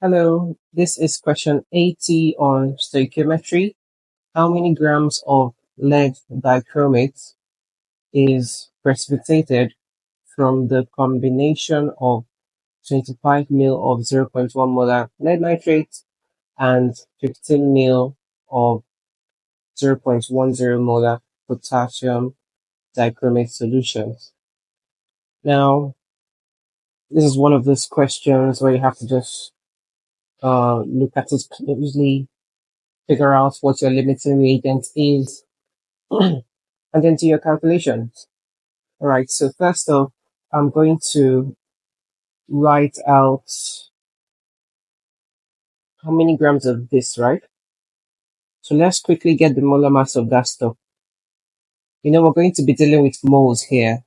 Hello, this is question 80 on stoichiometry. How many grams of lead dichromate is precipitated from the combination of 25 ml of 0.1 molar lead nitrate and 15 ml of 0.10 molar potassium dichromate solutions? Now, this is one of those questions where you have to just look at it closely, figure out what your limiting reagent is, and then do your calculations. All right, so first off, I'm going to write out how many grams of this, right? So let's quickly get the molar mass of that stuff. We're going to be dealing with moles here,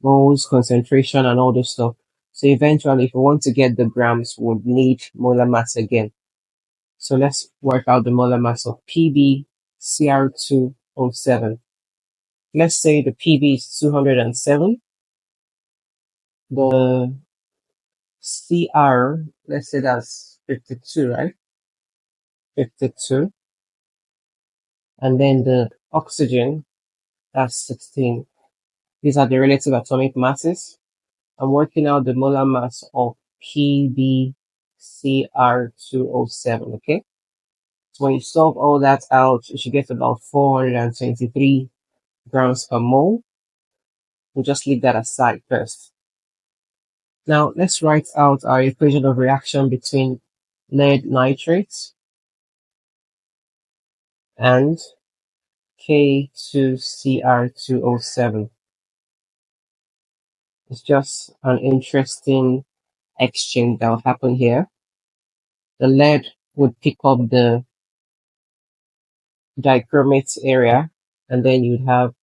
moles, concentration, and all this stuff. So eventually, if we want to get the grams, we'll need molar mass again. So let's work out the molar mass of PbCr2O7. Let's say the Pb is 207. The Cr, let's say that's 52, right? 52. And then the oxygen, that's 16. These are the relative atomic masses. I'm working out the molar mass of PbCr2O7, okay? So when you solve all that out, you should get about 423 grams per mole. We'll just leave that aside first. Now, let's write out our equation of reaction between lead nitrate and K2Cr2O7. It's just an interesting exchange that will happen here. The lead would pick up the dichromate area, and then you'd have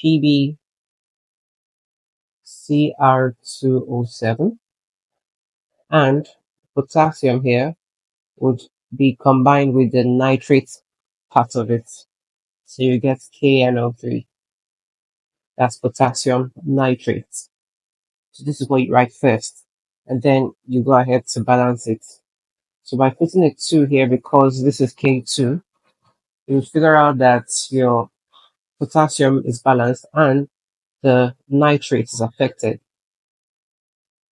PbCr2O7, and potassium here would be combined with the nitrate part of it. So you get KNO3. That's potassium nitrate. So this is what you write first, and then you go ahead to balance it. So by putting a 2 here, because this is K2, you figure out that your potassium is balanced and the nitrate is affected.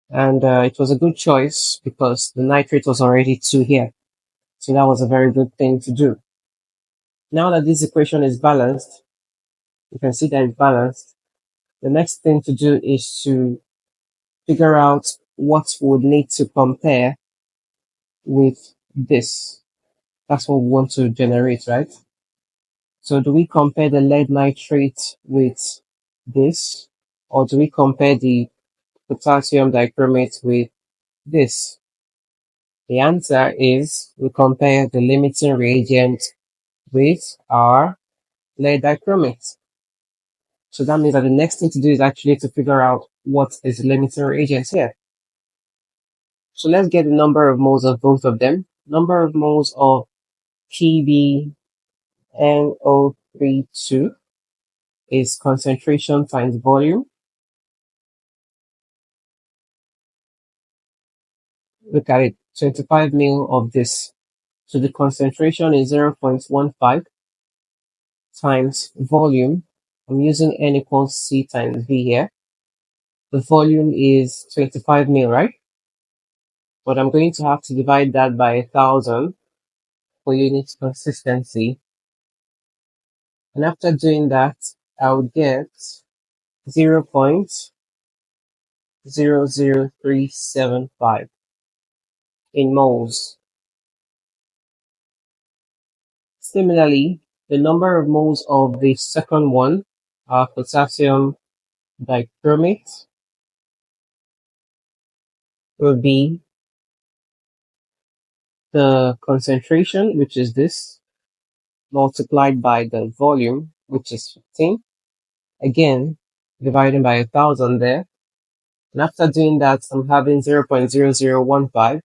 And it was a good choice because the nitrate was already 2 here. So that was a very good thing to do. Now that this equation is balanced, you can see that it's balanced. The next thing to do is to figure out what we would need to compare with this. That's what we want to generate, right? So do we compare the lead nitrate with this? Or do we compare the potassium dichromate with this? The answer is we compare the limiting reagent with our lead dichromate. So that means that the next thing to do is actually to figure out what is the limiting reagent here. So let's get the number of moles of both of them. Number of moles of PbNO32 is concentration times volume. Look at it, 25 ml of this. So the concentration is 0.15 times volume. I'm using N equals C times V here. The volume is 25 ml, right? But I'm going to have to divide that by 1,000 for unit consistency. And after doing that, I would get 0.00375 in moles. Similarly, the number of moles of the second one, potassium dichromate, will be the concentration, which is this, multiplied by the volume, which is 15. Again, dividing by 1,000 there. And after doing that, I'm having 0.0015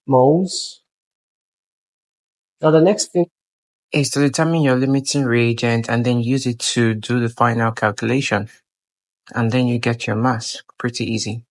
moles. Now the next thing is to determine your limiting reagent and then use it to do the final calculation. And then you get your mass. Pretty easy.